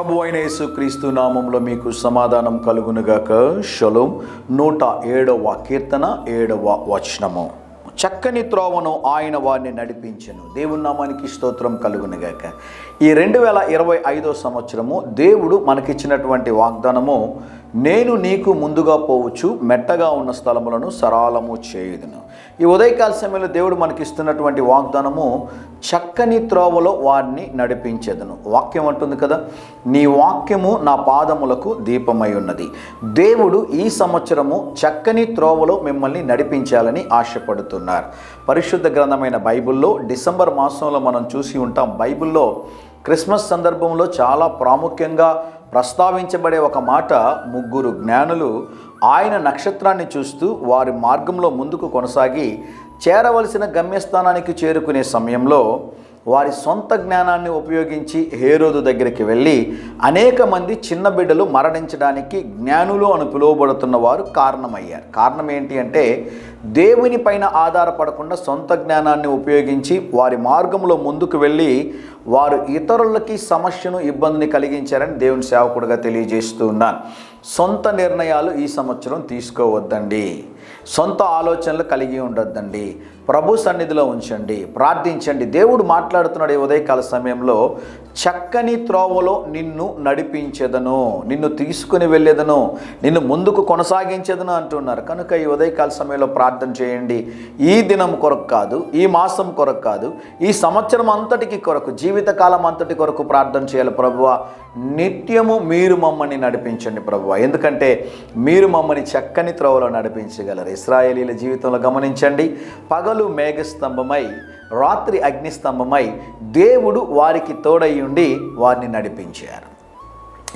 ప్రభు అయిన యేసుక్రీస్తు నామంలో మీకు సమాధానం కలుగునుగాక. షలోం. 107వ కీర్తన 7వ వచనము. చక్కని త్రోవను ఆయన వారిని నడిపించెను. దేవుని నామానికి స్తోత్రం కలుగునుగాక. ఈ 2025వ సంవత్సరము దేవుడు మనకిచ్చినటువంటి వాగ్దానము, నేను నీకు ముందుగా పోవచ్చు, మెట్టగా ఉన్న స్థలములను సరళము చేయుదును. ఈ ఉదయకాల సమయంలో దేవుడు మనకిస్తున్నటువంటి వాగ్దానము, చక్కని త్రోవలో వారిని నడిపించేదను. వాక్యం అంటుంది కదా, నీ వాక్యము నా పాదములకు దీపమై ఉన్నది. దేవుడు ఈ సంవత్సరము చక్కని త్రోవలో మిమ్మల్ని నడిపించాలని ఆశపడుతున్నారు. పరిశుద్ధ గ్రంథమైన బైబిల్లో డిసెంబర్ మాసంలో మనం చూసి ఉంటాం. బైబిల్లో క్రిస్మస్ సందర్భంలో చాలా ప్రాముఖ్యంగా ప్రస్తావించబడే ఒక మాట, ముగ్గురు జ్ఞానులు ఆయన నక్షత్రాన్ని చూస్తూ వారి మార్గంలో ముందుకు కొనసాగి చేరవలసిన గమ్యస్థానానికి చేరుకునే సమయంలో వారి సొంత జ్ఞానాన్ని ఉపయోగించి హేరోదు దగ్గరికి వెళ్ళి అనేక మంది చిన్న బిడ్డలు మరణించడానికి జ్ఞానులు అని పిలువబడుతున్న వారు కారణమయ్యారు. కారణం ఏంటి అంటే, దేవుని పైన ఆధారపడకుండా సొంత జ్ఞానాన్ని ఉపయోగించి వారి మార్గంలో ముందుకు వెళ్ళి వారు ఇతరులకి సమస్యను, ఇబ్బందిని కలిగించారని దేవుని సేవకుడిగా తెలియజేస్తూ ఉన్నాను. సొంత నిర్ణయాలు ఈ సంవత్సరం తీసుకోవద్దండి. సొంత ఆలోచనలు కలిగి ఉండొద్దండి. ప్రభు సన్నిధిలో ఉంచండి, ప్రార్థించండి. దేవుడు మాట్లాడుతున్నాడు ఈ ఉదయకాల సమయంలో, చక్కని త్రోవలో నిన్ను నడిపించేదను, నిన్ను తీసుకుని వెళ్ళేదను, నిన్ను ముందుకు కొనసాగించేదను అంటున్నారు. కనుక ఈ ఉదయకాల సమయంలో ప్రార్థన చేయండి. ఈ దినం కొరకు కాదు, ఈ మాసం కొరకు కాదు, ఈ సంవత్సరం అంతటికి కొరకు, జీవితకాలం అంతటి కొరకు ప్రార్థన చేయాలి. ప్రభువా, నిత్యము మీరు మమ్మల్ని నడిపించండి ప్రభువా, ఎందుకంటే మీరు మమ్మల్ని చక్కని త్రోవలో నడిపించగలరు. ఇశ్రాయేలీల జీవితంలో గమనించండి, పగలు మేఘస్తంభమై, రాత్రి అగ్నిస్తంభమై దేవుడు వారికి తోడై ఉండి వారిని నడిపించారు.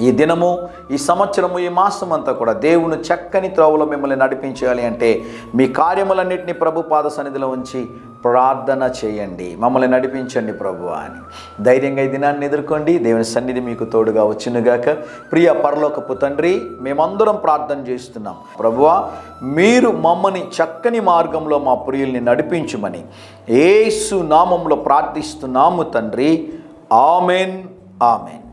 ఈ దినము, ఈ సంవత్సరము, ఈ మాసం అంతా కూడా దేవుని చక్కని త్రోవలో మిమ్మల్ని నడిపించాలి అంటే మీ కార్యములన్నింటినీ ప్రభు పాద సన్నిధిలో ఉంచి ప్రార్థన చేయండి. మమ్మల్ని నడిపించండి ప్రభువా అని ధైర్యంగా ఈ దినాన్ని ఎదుర్కోండి. దేవుని సన్నిధి మీకు తోడుగా వచ్చునుగాక. ప్రియ పరలోకపు తండ్రి, మేమందరం ప్రార్థన చేస్తున్నాం. ప్రభువా, మీరు మమ్మల్ని చక్కని మార్గంలో మా ప్రియుల్ని నడిపించుమని యేసు నామంలో ప్రార్థిస్తున్నాము తండ్రి. Amen, amen.